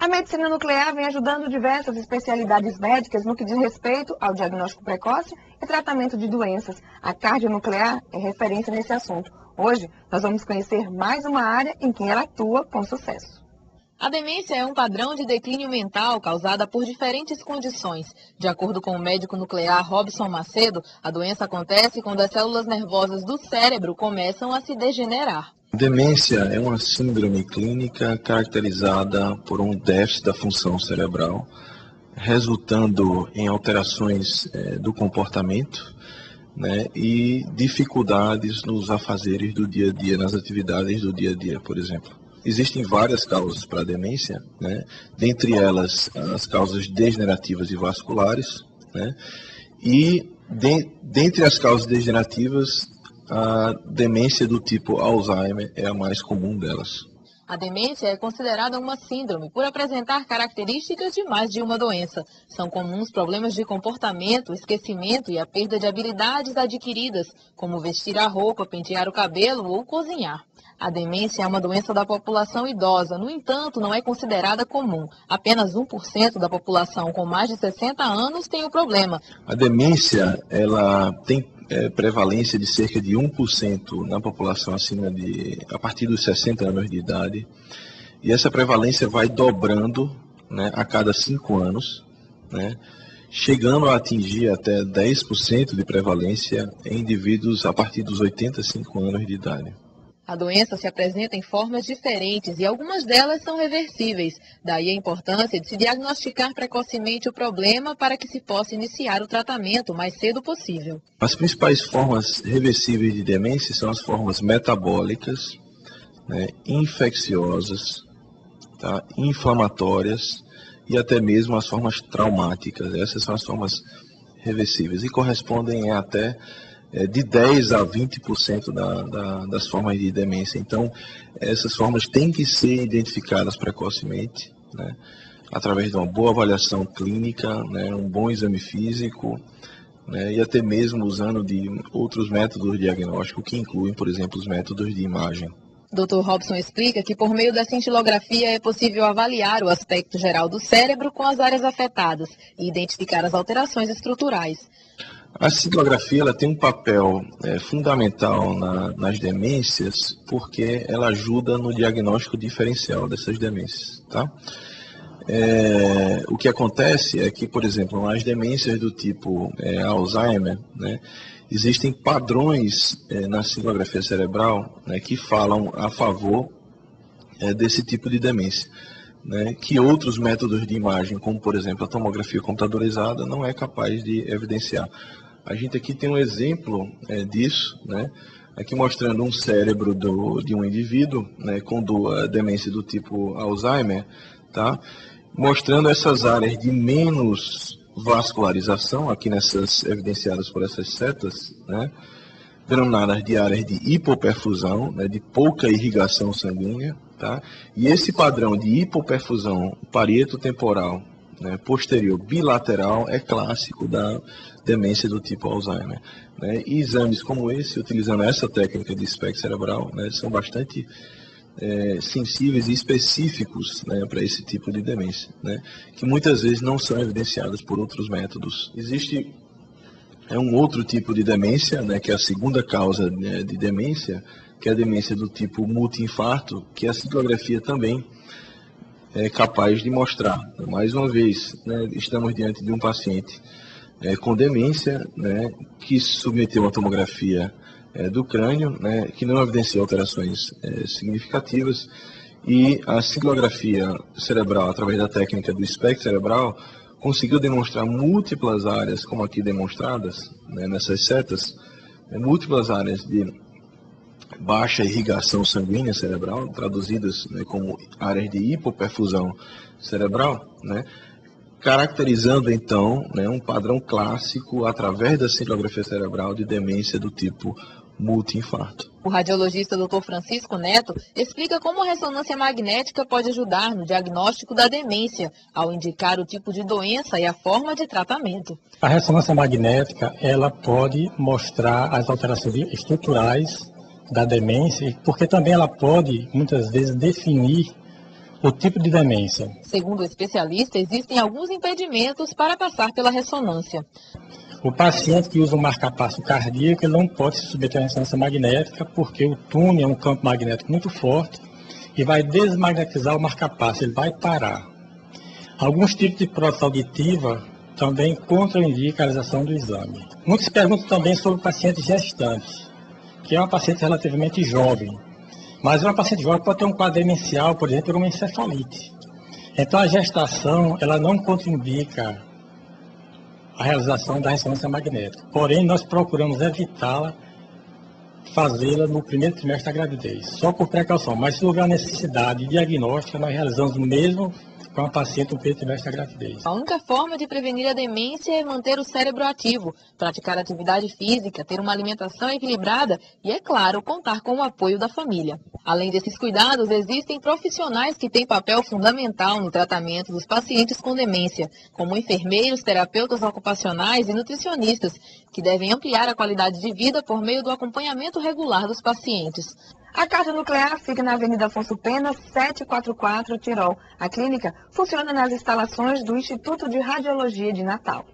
A medicina nuclear vem ajudando diversas especialidades médicas no que diz respeito ao diagnóstico precoce e tratamento de doenças. A cardionuclear é referência nesse assunto. Hoje, nós vamos conhecer mais uma área em que ela atua com sucesso. A demência é um padrão de declínio mental causada por diferentes condições. De acordo com o médico nuclear Robson Macedo, a doença acontece quando as células nervosas do cérebro começam a se degenerar. Demência é uma síndrome clínica caracterizada por um déficit da função cerebral, resultando em alterações do comportamento, e dificuldades nos afazeres do dia a dia, nas atividades do dia a dia, por exemplo. Existem várias causas para a demência, dentre elas as causas degenerativas e vasculares, e dentre as causas degenerativas, a demência do tipo Alzheimer é a mais comum delas. A demência é considerada uma síndrome por apresentar características de mais de uma doença. São comuns problemas de comportamento, esquecimento e a perda de habilidades adquiridas, como vestir a roupa, pentear o cabelo ou cozinhar. A demência é uma doença da população idosa, no entanto, não é considerada comum. Apenas 1% da população com mais de 60 anos tem o problema. A demência, ela tem prevalência de cerca de 1% na população a partir dos 60 anos de idade. E essa prevalência vai dobrando, a cada 5 anos, chegando a atingir até 10% de prevalência em indivíduos a partir dos 85 anos de idade. A doença se apresenta em formas diferentes e algumas delas são reversíveis. Daí a importância de se diagnosticar precocemente o problema para que se possa iniciar o tratamento o mais cedo possível. As principais formas reversíveis de demência são as formas metabólicas, infecciosas, inflamatórias e até mesmo as formas traumáticas. Essas são as formas reversíveis e correspondem a até de 10% a 20% das formas de demência. Então, essas formas têm que ser identificadas precocemente, através de uma boa avaliação clínica, um bom exame físico, e até mesmo usando de outros métodos diagnósticos, que incluem, por exemplo, os métodos de imagem. Dr. Robson explica que por meio da cintilografia é possível avaliar o aspecto geral do cérebro com as áreas afetadas e identificar as alterações estruturais. A cintilografia ela tem um papel fundamental nas demências, porque ela ajuda no diagnóstico diferencial dessas demências. O que acontece é que, por exemplo, nas demências do tipo Alzheimer, existem padrões na cintilografia cerebral que falam a favor desse tipo de demência, que outros métodos de imagem, como por exemplo a tomografia computadorizada, não é capaz de evidenciar. A gente aqui tem um exemplo disso, aqui mostrando um cérebro de um indivíduo com demência do tipo Alzheimer, mostrando essas áreas de menos vascularização, aqui nessas evidenciadas por essas setas, denominadas de áreas de hipoperfusão, de pouca irrigação sanguínea, e esse padrão de hipoperfusão parieto-temporal posterior bilateral é clássico da demência do tipo Alzheimer. E exames como esse, utilizando essa técnica de espectro cerebral, são bastante sensíveis e específicos para esse tipo de demência, que muitas vezes não são evidenciadas por outros métodos. Existe um outro tipo de demência, que é a segunda causa de demência, que é a demência do tipo multiinfarto, que a cintilografia também é capaz de mostrar. Mais uma vez, estamos diante de um paciente com demência, que se submeteu a uma tomografia do crânio, que não evidenciou alterações significativas, e a cintilografia cerebral, através da técnica do espectro cerebral, conseguiu demonstrar múltiplas áreas, como aqui demonstradas, nessas setas, múltiplas áreas de baixa irrigação sanguínea cerebral, traduzidas como áreas de hipoperfusão cerebral, caracterizando então um padrão clássico através da cintilografia cerebral de demência do tipo multiinfarto. O radiologista Dr. Francisco Neto explica como a ressonância magnética pode ajudar no diagnóstico da demência, ao indicar o tipo de doença e a forma de tratamento. A ressonância magnética, ela pode mostrar as alterações estruturais da demência, porque também ela pode, muitas vezes, definir o tipo de demência. Segundo o especialista, existem alguns impedimentos para passar pela ressonância. O paciente que usa um marcapasso cardíaco, ele não pode se submeter à ressonância magnética, porque o túnel é um campo magnético muito forte e vai desmagnetizar o marcapasso, ele vai parar. Alguns tipos de prótese auditiva também contraindicam a realização do exame. Muitos perguntam também sobre o paciente gestante, que é uma paciente relativamente jovem. Mas uma paciente jovem pode ter um quadro demencial, por exemplo, por uma encefalite. Então a gestação, ela não contraindica a realização da ressonância magnética. Porém, nós procuramos evitá-la, fazê-la no primeiro trimestre da gravidez, só por precaução. Mas se houver necessidade diagnóstica, nós realizamos mesmo com a paciente no primeiro trimestre da gravidez. A única forma de prevenir a demência é manter o cérebro ativo, praticar atividade física, ter uma alimentação equilibrada e, é claro, contar com o apoio da família. Além desses cuidados, existem profissionais que têm papel fundamental no tratamento dos pacientes com demência, como enfermeiros, terapeutas ocupacionais e nutricionistas, que devem ampliar a qualidade de vida por meio do acompanhamento regular dos pacientes. A Cardionuclear fica na Avenida Afonso Pena, 744, Tirol. A clínica funciona nas instalações do Instituto de Radiologia de Natal.